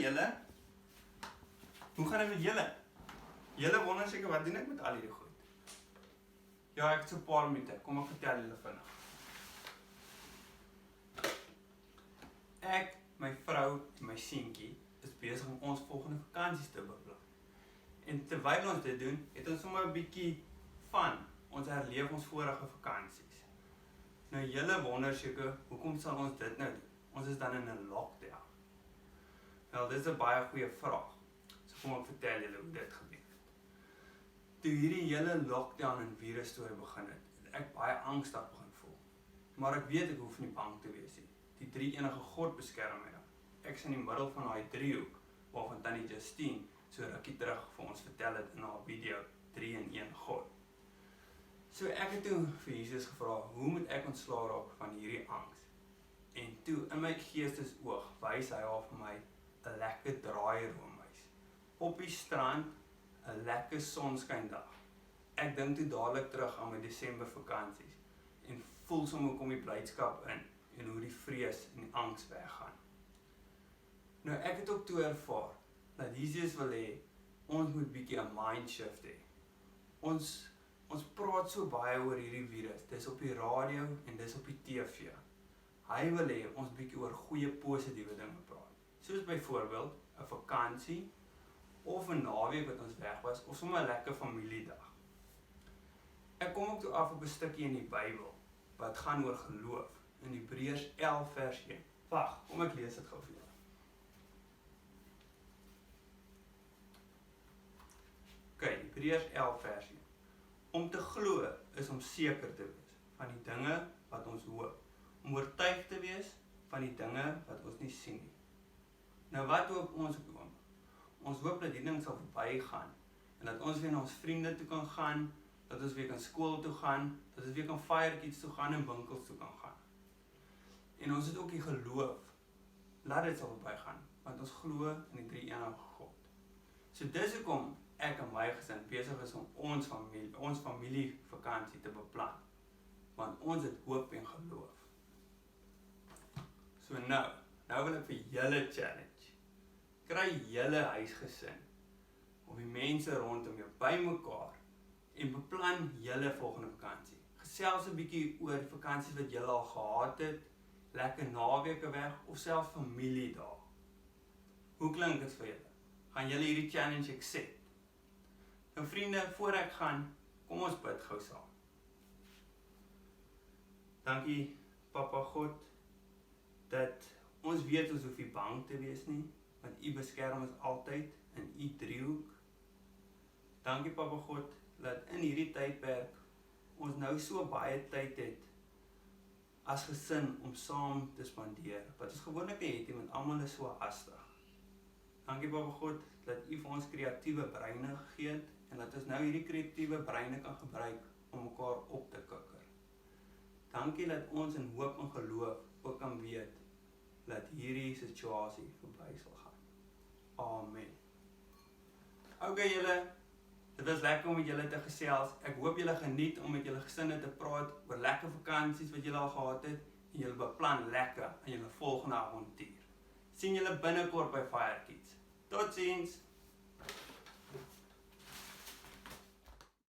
julle? Hoe gaan dit met julle? Julle wonder seker wat doen ek met al hierdie goed? Ja, ek het so 'n paar minute. Kom ek vertel julle vinnig. Ek, my vrou en my seentjie is besig om ons volgende vakansies te beplan. En terwyl ons dit doen, het ons sommer 'n bietjie van ons herleef ons vorige vakansies. Nou julle wonder seker, hoekom sal ons dit nou doen? Ons is dan in 'n lockdown. Wel, dit is 'n baie goeie vraag. So kom ek vertel julle hoe dit gebeur het. Toe hierdie hele lockdown en virus storie begin het ek baie angstig begin voel. Maar ek weet ek hoef nie bang te wees nie. Die drie enige God beskerm my. Ek is in die middel van daai driehoek waarvan Tannie Justine so rukkie terug vir ons vertel het in haar video 3-in-1 God. So ek het toe vir Jesus gevra, hoe moet ek ontslae raak van hierdie angs? En toe in my geestesoog wys hy haar vir my 'n lekker draairoomhuis. Op die strand, 'n lekker sonskyndag. Ek dink toe dadelik terug aan my Desember vakansies en voel sommer hoe kom die blydskap in en hoe die vrees en die angs weggaan. Nou ek het ook toe ervaar dat Jesus wil hê ons moet bietjie 'n mind shift hê. Ons praat so baie oor hierdie virus. Dis op die radio en dis op die TV. Hy wil hê ons bietjie oor goeie positiewe dinge praat. Soos byvoorbeeld 'n vakansie of 'n naweek wat ons weg was of sommer 'n lekker familiedag. Ek kom ook toe af op 'n stukkie in die Bybel wat gaan oor geloof in Hebreërs 11 vers 1. Wag, kom ek lees dit gou vir julle. Okay, Hebreërs 11 vers 1. Om te glo is om seker te wees van die dinge wat ons hoop. Om oortuig te wees van die dinge wat ons nie sien nie. Nou wat hoop ons op die oomblik? Ons hoop dat die ding sal verbygaan en dat ons weer na ons vriende toe kan gaan, dat ons weer kan skool toe gaan, dat ons weer kan feiertjies toe gaan en winkels toe kan gaan. En ons het ook die geloof, laat dit sal verbygaan, want ons glo in die drie-enige God. So dis hoekom ek en my gesin besig is om ons familievakansie te beplan, want ons het hoop en geloof. So nou wil ek vir julle challenge. Kry julle huisgesin of die mense rondom jou bymekaar en beplan julle volgende vakansie. Gesels 'n bietjie oor vakansies wat julle al gehad het, lekker naweke weg of selfs familiedae. Hoe klink dit vir julle? Gaan julle hierdie challenge accept? Nou vriende, voor ek gaan, kom ons bid gou saam. Dankie Papa God dat ons weet ons hoef nie bang te wees nie, want U beskerm ons altyd in U driehoek. Dankie Papa God dat in hierdie tydperk ons nou so baie tyd het as gesin om saam te spandeer, wat ons gewoonlik nie het, want almal is so hastig. Dankie Papa God dat U vir ons kreatiewe breine gegee het en dat ons nou hierdie kreatiewe breine kan gebruik om mekaar op te kikker. Dankie dat ons in hoop en geloof ook kan weet dat hierdie situasie verby sal gaan. Amen. Okay julle, dit was lekker om met julle te gesels. Ek hoop julle geniet om met julle gesinne te praat oor lekker vakansies wat julle al gehad het en julle beplan lekker aan julle volgende avontuur. Sien julle binnekort by Fire Kids. Totsiens!